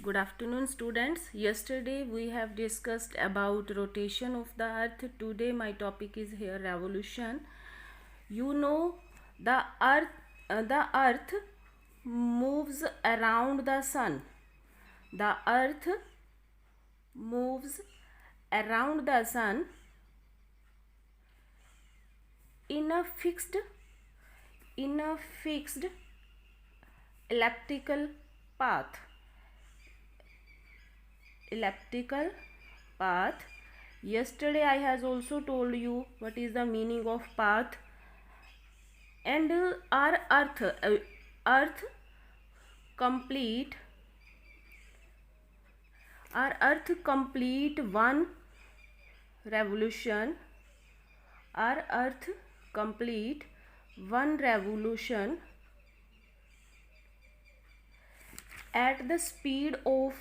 Good afternoon, students. Yesterday we have discussed about rotation of the earth. Today my topic is here revolution. You know the earth moves around the sun. The earth moves around the sun in a fixed elliptical path. Yesterday I has also told you what is the meaning of path. And our earth complete one revolution. Our earth complete one revolution at the speed of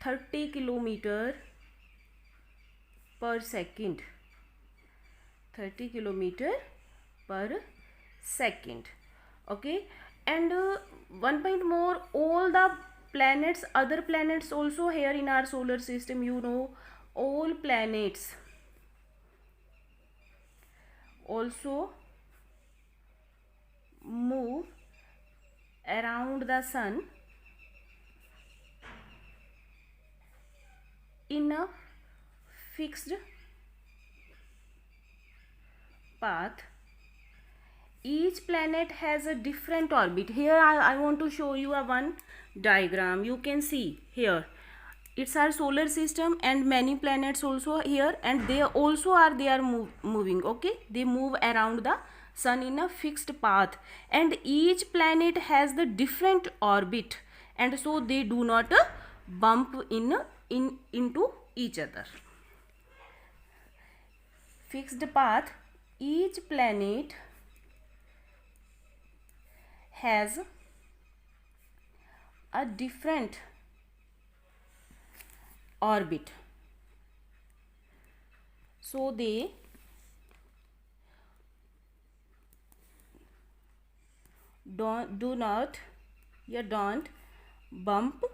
30 kilometer per second. 30 kilometer per second. Okay, and one point more, all the planets, other planets also here in our solar system, you know, all planets also move around the sun in a fixed path. Each planet has a different orbit. Here I want to show you a one diagram. You can see here it's our solar system and many planets also here, and they are moving. Okay, they move around the sun in a fixed path, and each planet has the different orbit, and so they do not bump into each other. Fixed path. Each planet has a different orbit, so they don't bump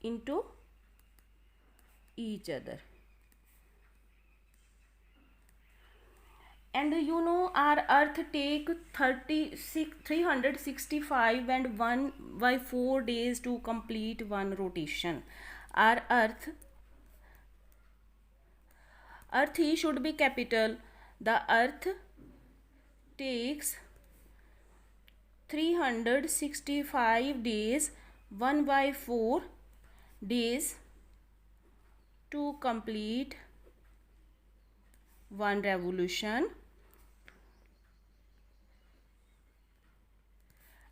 into each other. And you know, our earth take 365 and 1 by 4 days to complete one rotation. Our earth E should be capital. The earth takes 365 days, 1 by 4 days to complete one revolution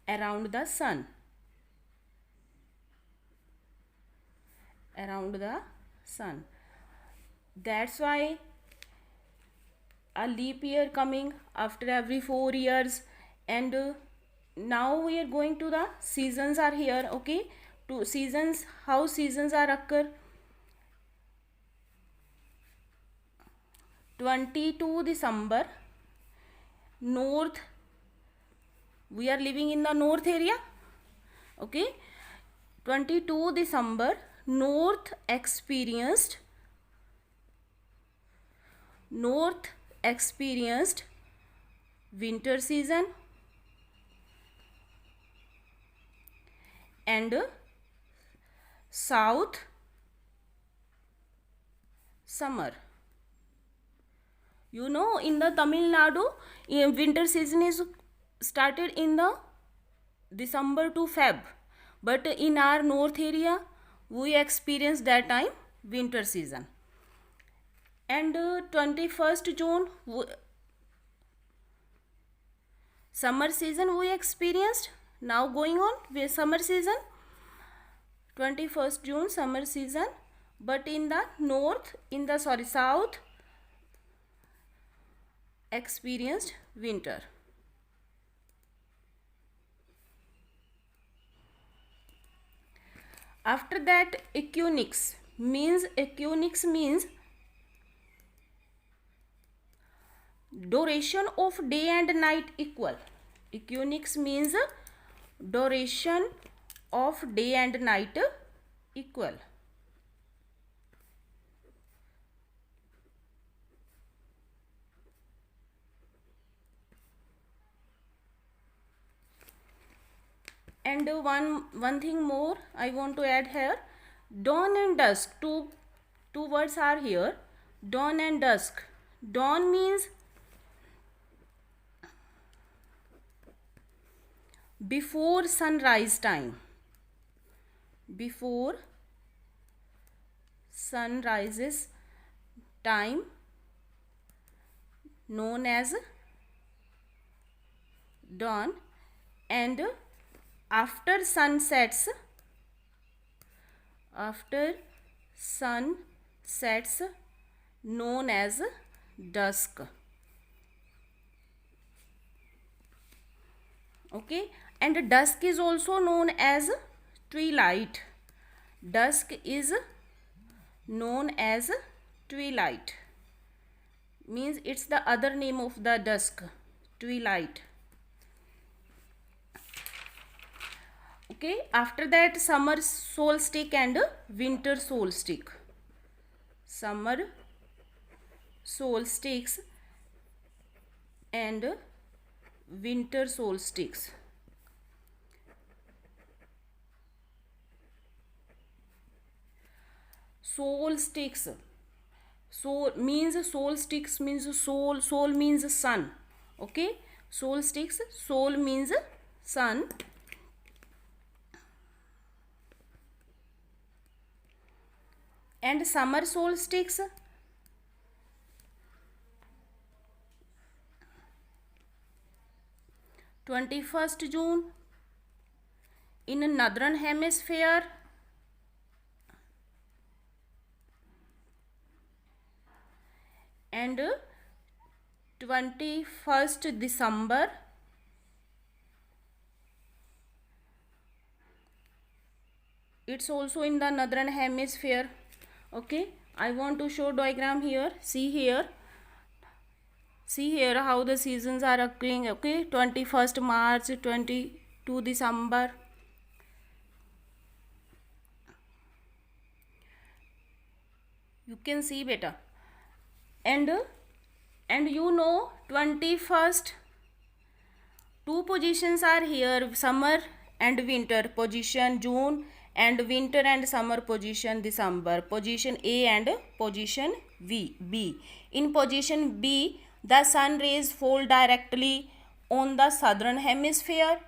around the sun. That's why a leap year coming after every 4 years. And now we are going to the seasons are here. Okay, to seasons, how seasons are occur. 22 December, north, we are living in the north area. Okay, 22 December, north experienced winter season, and south summer. You know, in the Tamil Nadu, winter season is started in the December to Feb, but in our north area we experience that time winter season. And 21st June, summer season we experienced. Now going on with summer season. 21st June summer season, but in the south experienced winter. After that, equinox means duration of day and night equal. Equinox means duration of day and night equal. And one thing more I want to add here. Dawn and dusk, two words are here. Dawn and dusk. Dawn means before sunrise time. Before sun rises time, known as dawn. And after sun sets, known as dusk. Okay, and dusk is also known as twilight. Dusk is known as twilight, means it's the other name of the dusk, twilight. Okay, after that summer solstice and winter solstice. Summer solstice and winter solstice. Solstice, so means solstice means soul means sun. Okay, solstice, soul means sun. And summer solstice, June 21st in northern hemisphere, and 21st December it's also in the northern hemisphere. Okay, I want to show diagram here. See here how the seasons are occurring. Okay, 21st March, 22 December. You can see beta. And you know 21st, two positions are here, summer and winter position June, and winter and summer position December, position A and position B. In position B, the sun rays fall directly on the southern hemisphere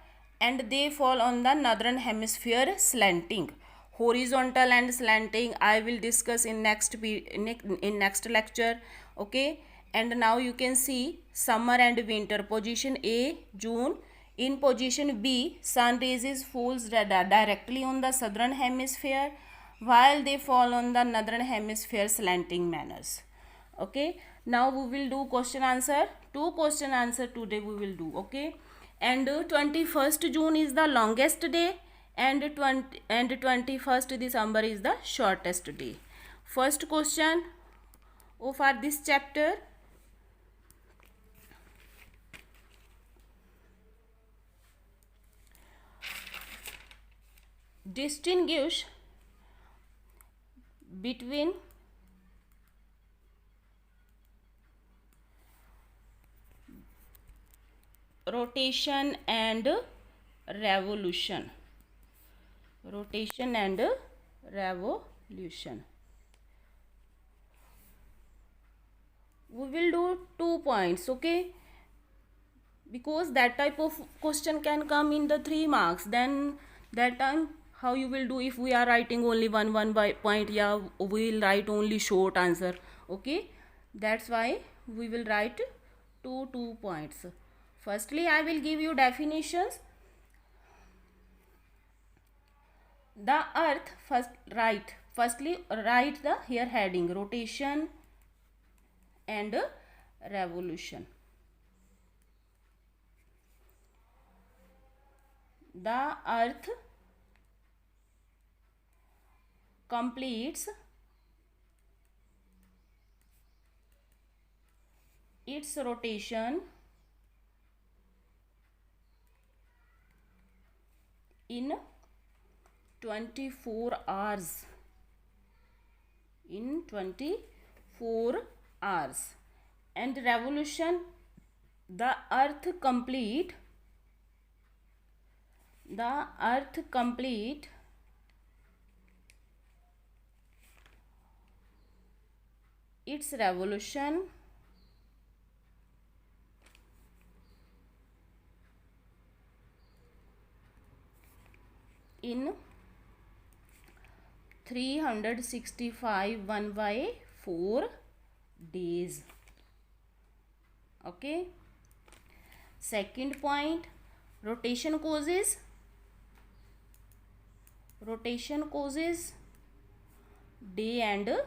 and they fall on the northern hemisphere slanting. Horizontal and slanting I will discuss in next lecture. Okay, and now you can see summer and winter, position A June. In position B, sun rays falls directly on the southern hemisphere while they fall on the northern hemisphere slanting manners. Okay, now we will do question answer. Two question answer today we will do. Okay, and 21st June is the longest day and 21st December is the shortest day. First question for this chapter. Distinguish between rotation and revolution. Rotation and revolution. We will do 2 points. Okay, because that type of question can come in the 3 marks. Then that time how you will do if we are writing only one by point? Yeah, we will write only short answer. Okay, that's why we will write 2 points. Firstly, I will give you definitions. The earth, firstly write the here heading, rotation and revolution. The earth completes its rotation in 24 hours. In 24 hours. And revolution, the earth complete its revolution in 365 1 by 4 days. Okay. Second point, rotation causes day and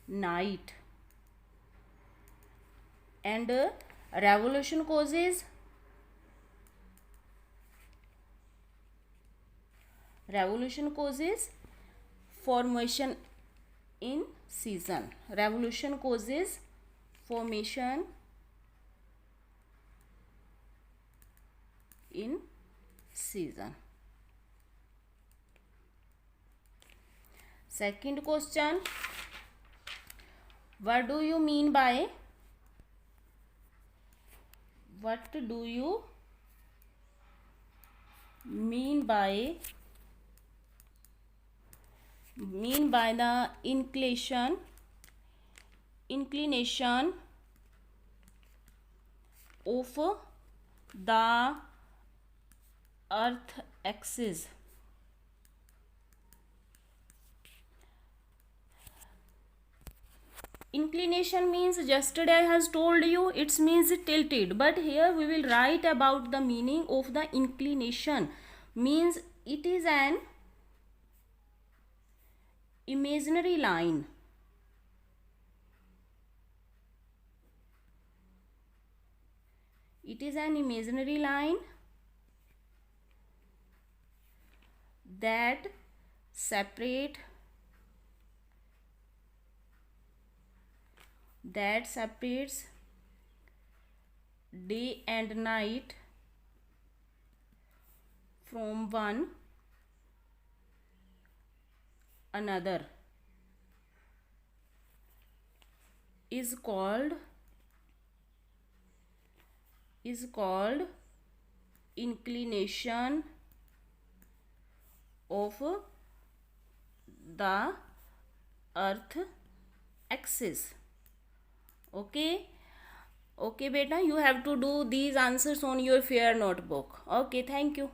night, and revolution causes formation in season. Revolution causes formation in season. Second question, what do you mean by the inclination of the earth axis? Inclination means, yesterday I has told you, it means tilted, but here we will write about the meaning of the inclination. Means it is an imaginary line. It is an imaginary line that separates day and night from one another, is called inclination of the earth axis. Okay beta, you have to do these answers on your fair notebook. Okay, thank you.